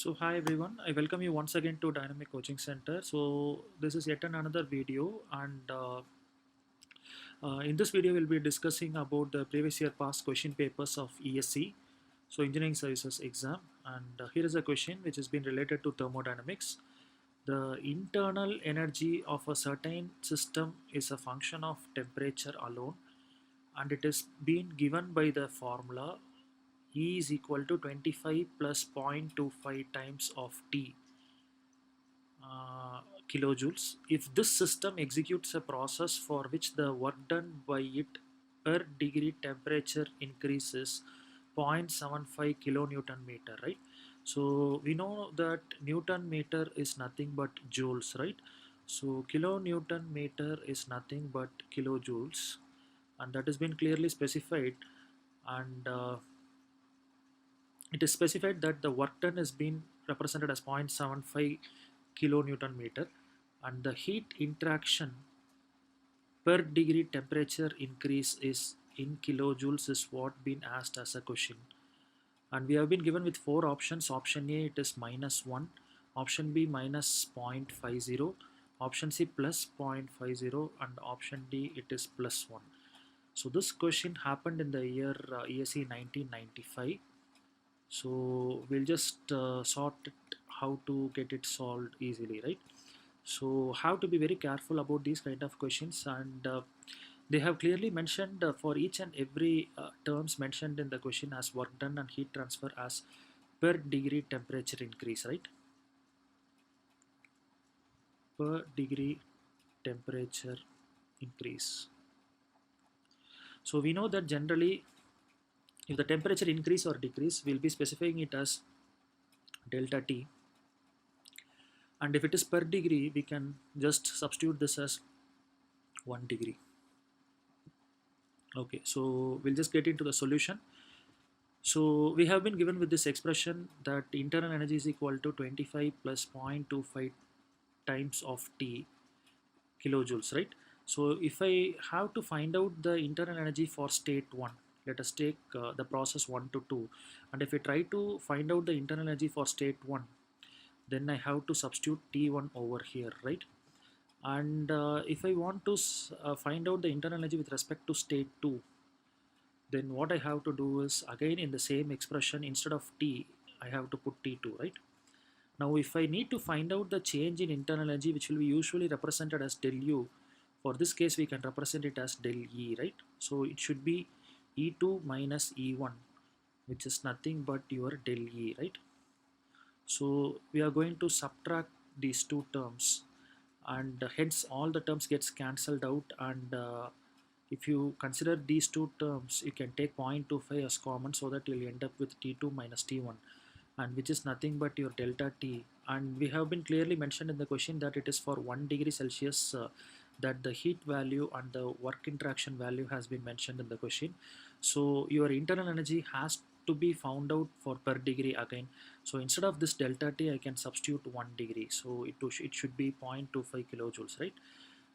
So hi everyone, I welcome you once again to Dynamic Coaching Center. So this is yet another video, and in this video we'll be discussing about the previous year past question papers of ESC, so Engineering Services exam. And here is a question which has been related to thermodynamics. The internal energy of a certain system is a function of temperature alone, and it is being given by the formula E is equal to 25 plus 0.25 times of T uh, kilojoules. If this system executes a process for which the work done by it per degree temperature increases 0.75 kilonewton meter, right? So we know that Newton meter is nothing but joules, right? So kilonewton meter is nothing but kilojoules, and that has been clearly specified. And it is specified that the work done is being represented as 0.75 kilonewton meter, and the heat interaction per degree temperature increase is in kilojoules is what been asked as a question. And we have been given with four options. Option A, it is -1, option B minus 0.50, option C plus 0.50, and option D it is +1. So this question happened in the year ESE 1995. So we'll just sort it, how to get it solved easily, right? So how to be very careful about these kind of questions. And they have clearly mentioned for each and every terms mentioned in the question as work done and heat transfer as per degree temperature increase, right? Per degree temperature increase. So we know that generally if the temperature increase or decrease, we'll be specifying it as delta T, and if it is per degree we can just substitute this as 1 degree. Okay, so we'll just get into the solution. So we have been given with this expression that internal energy is equal to 25 plus 0.25 times of T kilojoules, right? So if I have to find out the internal energy for state 1, let us take the process 1 to 2, and if I try to find out the internal energy for state 1, then I have to substitute T1 over here, right? And if I want to find out the internal energy with respect to state 2, then what I have to do is again in the same expression instead of T, I have to put T2, right? Now if I need to find out the change in internal energy, which will be usually represented as del U, for this case we can represent it as del E, right? So it should be E2 minus E1, which is nothing but your del E, right? So we are going to subtract these two terms, and hence all the terms gets cancelled out. And if you consider these two terms, you can take 0.25 as common, so that you'll end up with T2 minus T1, and which is nothing but your delta T. And we have been clearly mentioned in the question that it is for 1 degree Celsius that the heat value and the work interaction value has been mentioned in the question. So your internal energy has to be found out for per degree again. So instead of this delta T, I can substitute 1 degree. So it should be 0.25 kilojoules, right?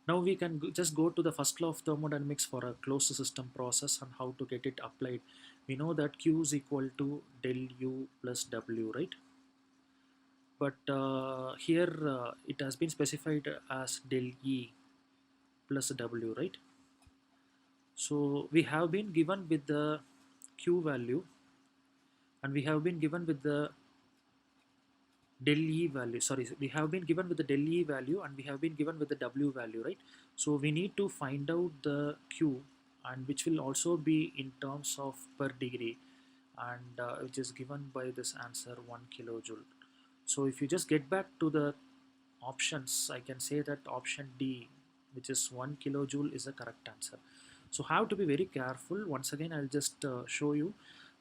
Now we can just go to the first law of thermodynamics for a closed system process and how to get it applied. We know that Q is equal to del U plus W, right? But here it has been specified as del E plus W, right? So we have been given with the Q value, and we have been given with the del E value. Sorry, we have been given with the del E value, and we have been given with the W value, right? So we need to find out the Q, and which will also be in terms of per degree, and which is given by this answer 1 kilojoule. So if you just get back to the options, I can say that option D, which is 1 kilojoule, is the correct answer. So how to be very careful. Once again, I'll just show you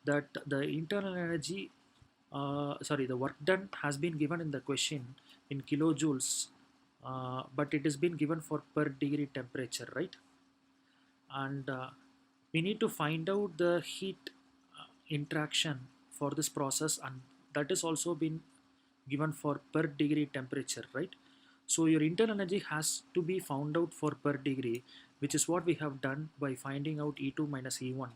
that the internal energy, the work done has been given in the question in kilojoules, but it has been given for per degree temperature, right? And we need to find out the heat interaction for this process, and that is also been given for per degree temperature, right? So your internal energy has to be found out for per degree, which is what we have done by finding out E2 minus E1,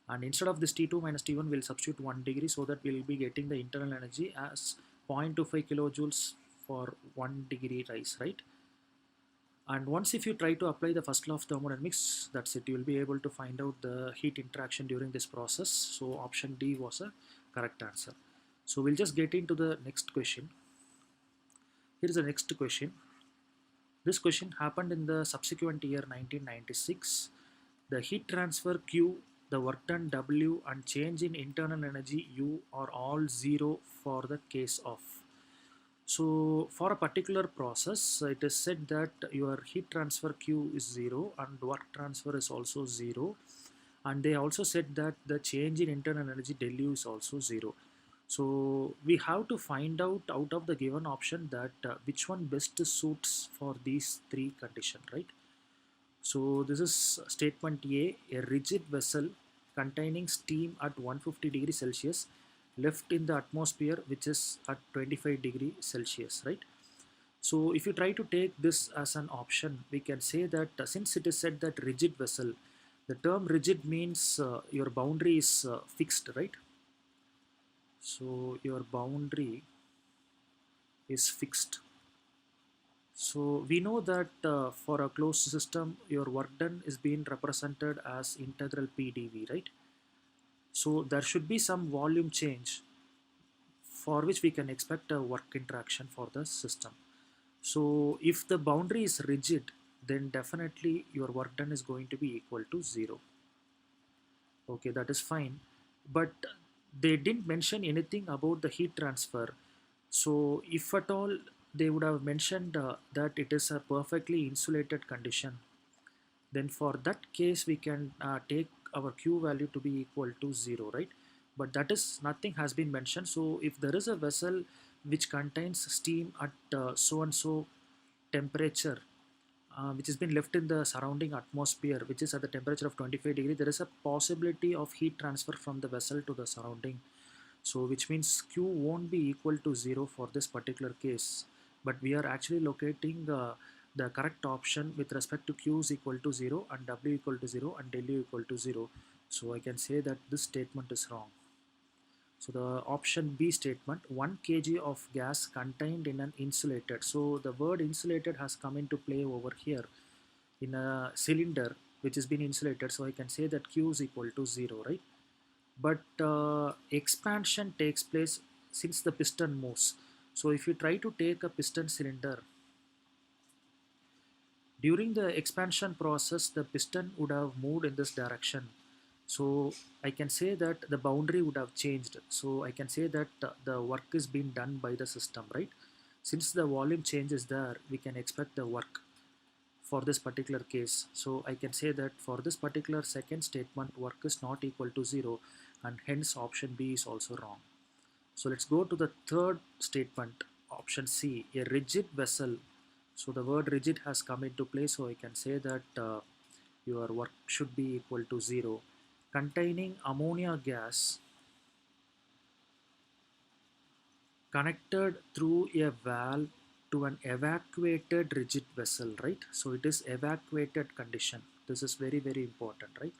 and instead of this T2 minus T1 we'll substitute 1 degree, so that we'll be getting the internal energy as 0.25 kilojoules for 1 degree rise, right? And once if you try to apply the first law of thermodynamics, that's it, you will be able to find out the heat interaction during this process. So option D was a correct answer. So we'll just get into the next question. Here is the next question. This question happened in the subsequent year 1996. The heat transfer Q, the work done W, and change in internal energy U are all zero for the case of. So for a particular process, it is said that your heat transfer Q is zero and work transfer is also zero. And they also said that the change in internal energy del U is also zero. So we have to find out of the given option that which one best suits for these three conditions, right? So this is statement A rigid vessel containing steam at 150 degrees Celsius left in the atmosphere which is at 25 degrees Celsius, right? So if you try to take this as an option, we can say that since it is said that rigid vessel, the term rigid means your boundary is fixed, right? So your boundary is fixed. So we know that for a closed system, your work done is being represented as integral PdV, right? So there should be some volume change for which we can expect a work interaction for the system. So if the boundary is rigid, then definitely your work done is going to be equal to zero. Okay, that is fine. But they didn't mention anything about the heat transfer. So if at all they would have mentioned that it is a perfectly insulated condition, then for that case we can take our Q value to be equal to 0, right? But that is nothing has been mentioned. So if there is a vessel which contains steam at so and so temperature, which has been left in the surrounding atmosphere, which is at the temperature of 25 degree, there is a possibility of heat transfer from the vessel to the surrounding. So which means Q won't be equal to 0 for this particular case, but we are actually locating the correct option with respect to Q is equal to 0 and W equal to 0 and del U equal to 0. So I can say that this statement is wrong. So the option B statement, 1 kg of gas contained in an insulated. So the word insulated has come into play over here in a cylinder which has been insulated. So I can say that Q is equal to 0, right? But expansion takes place since the piston moves. So if you try to take a piston cylinder, during the expansion process, the piston would have moved in this direction. So I can say that the boundary would have changed. So I can say that the work is being done by the system, right? Since the volume change is there, we can expect the work for this particular case. So I can say that for this particular second statement, work is not equal to 0 and hence option B is also wrong. So let's go to the third statement, option C, a rigid vessel. So the word rigid has come into play, so I can say that your work should be equal to 0. Containing ammonia gas connected through a valve to an evacuated rigid vessel, right? So it is evacuated condition. This is very, very important, right?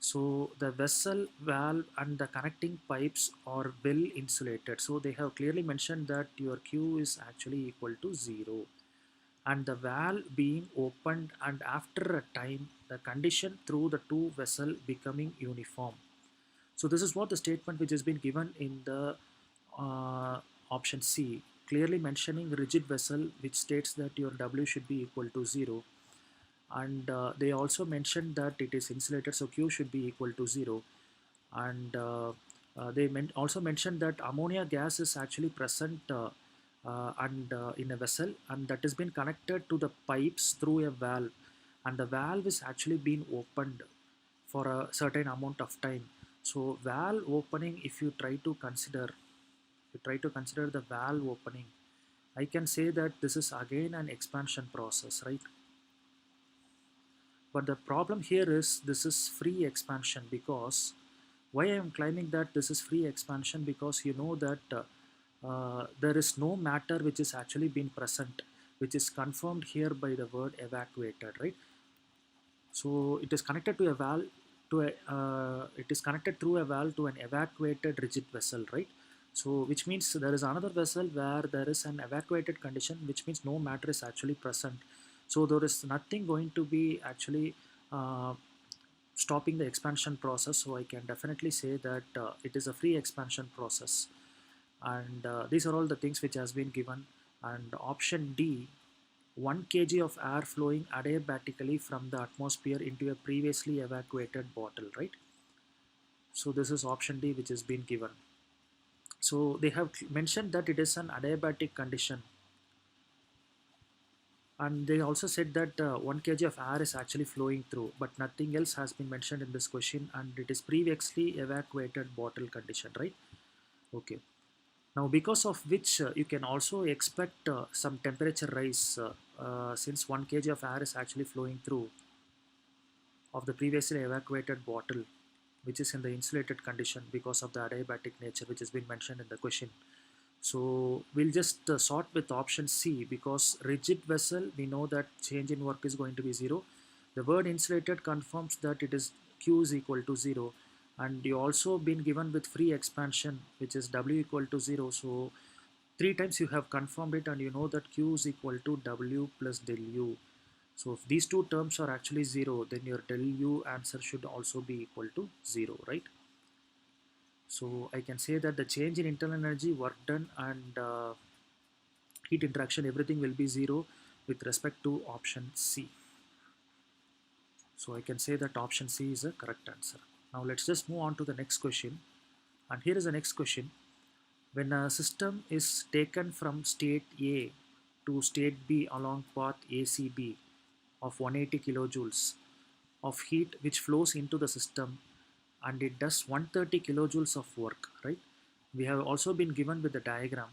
So the vessel, valve and the connecting pipes are well insulated. So they have clearly mentioned that your Q is actually equal to 0. And the valve being opened and after a time the condition through the two vessel becoming uniform. So this is what the statement which has been given in the option C, clearly mentioning rigid vessel which states that your W should be equal to 0, and they also mentioned that it is insulated, so Q should be equal to 0, and they also mentioned that ammonia gas is actually present and in a vessel, and that has been connected to the pipes through a valve, and the valve is actually being opened for a certain amount of time. So valve opening, if you try to consider, the valve opening, I can say that this is again an expansion process, right? But the problem here is this is free expansion. Because why I am claiming that this is free expansion, because you know that there is no matter which is actually been present, which is confirmed here by the word evacuated, right? So it is connected to a valve to a it is connected through a valve to an evacuated rigid vessel, right? So which means there is another vessel where there is an evacuated condition, which means no matter is actually present. So there is nothing going to be actually uh, stopping the expansion process. So I can definitely say that it is a free expansion process. And these are all the things which has been given. And option D, 1 kg of air flowing adiabatically from the atmosphere into a previously evacuated bottle, right? So this is option D which has been given. So they have mentioned that it is an adiabatic condition, and they also said that 1 kg of air is actually flowing through, but nothing else has been mentioned in this question, and it is previously evacuated bottle condition, right? Okay. Now, because of which you can also expect some temperature rise since 1 kg of air is actually flowing through of the previously evacuated bottle, which is in the insulated condition because of the adiabatic nature, which has been mentioned in the question. So we'll just sort with option C, because rigid vessel, we know that change in work is going to be 0. The word insulated confirms that it is Q is equal to 0. And you also been given with free expansion, which is W equal to 0. So 3 times you have confirmed it, and you know that Q is equal to W plus del U. So if these two terms are actually 0, then your del U answer should also be equal to 0, right? So I can say that the change in internal energy, work done, and heat interaction, everything will be 0 with respect to option C. So I can say that option C is a correct answer. Now let's just move on to the next question. And here is the next question. When a system is taken from state A to state B along path ACB of 180 kilojoules of heat which flows into the system, and it does 130 kilojoules of work, right? We have also been given with the diagram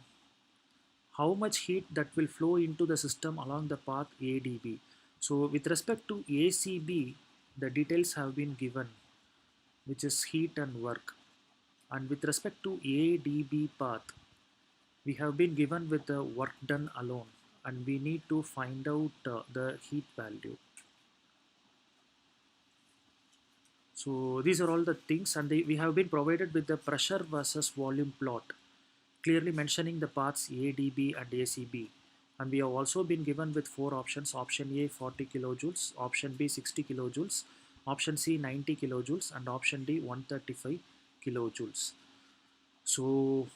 how much heat that will flow into the system along the path ADB. So with respect to ACB, the details have been given, which is heat and work. And with respect to ADB path, we have been given with the work done alone, and we need to find out the heat value. So these are all the things, and we have been provided with the pressure versus volume plot, clearly mentioning the paths A, D, B, and ACB. And we have also been given with 4 options. Option A 40 kilojoules, option B 60 kilojoules, option C 90 kilojoules, and option D 135 kilojoules. So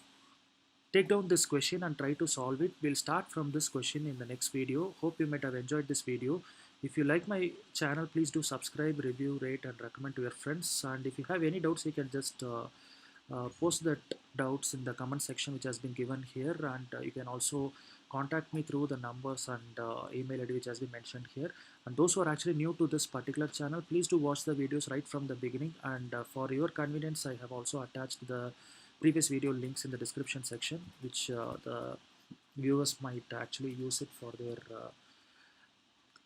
take down this question and try to solve it. We'll start from this question in the next video. Hope you might have enjoyed this video. If you like my channel, please do subscribe, review, rate, and recommend to your friends. And if you have any doubts, you can just post that doubts in the comment section which has been given here, and you can also contact me through the numbers and email ID which has been mentioned here. And those who are actually new to this particular channel, please do watch the videos right from the beginning, and for your convenience I have also attached the previous video links in the description section, which the viewers might actually use it for their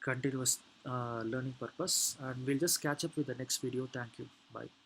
continuous learning purpose. And we'll just catch up with the next video. Thank you. Bye.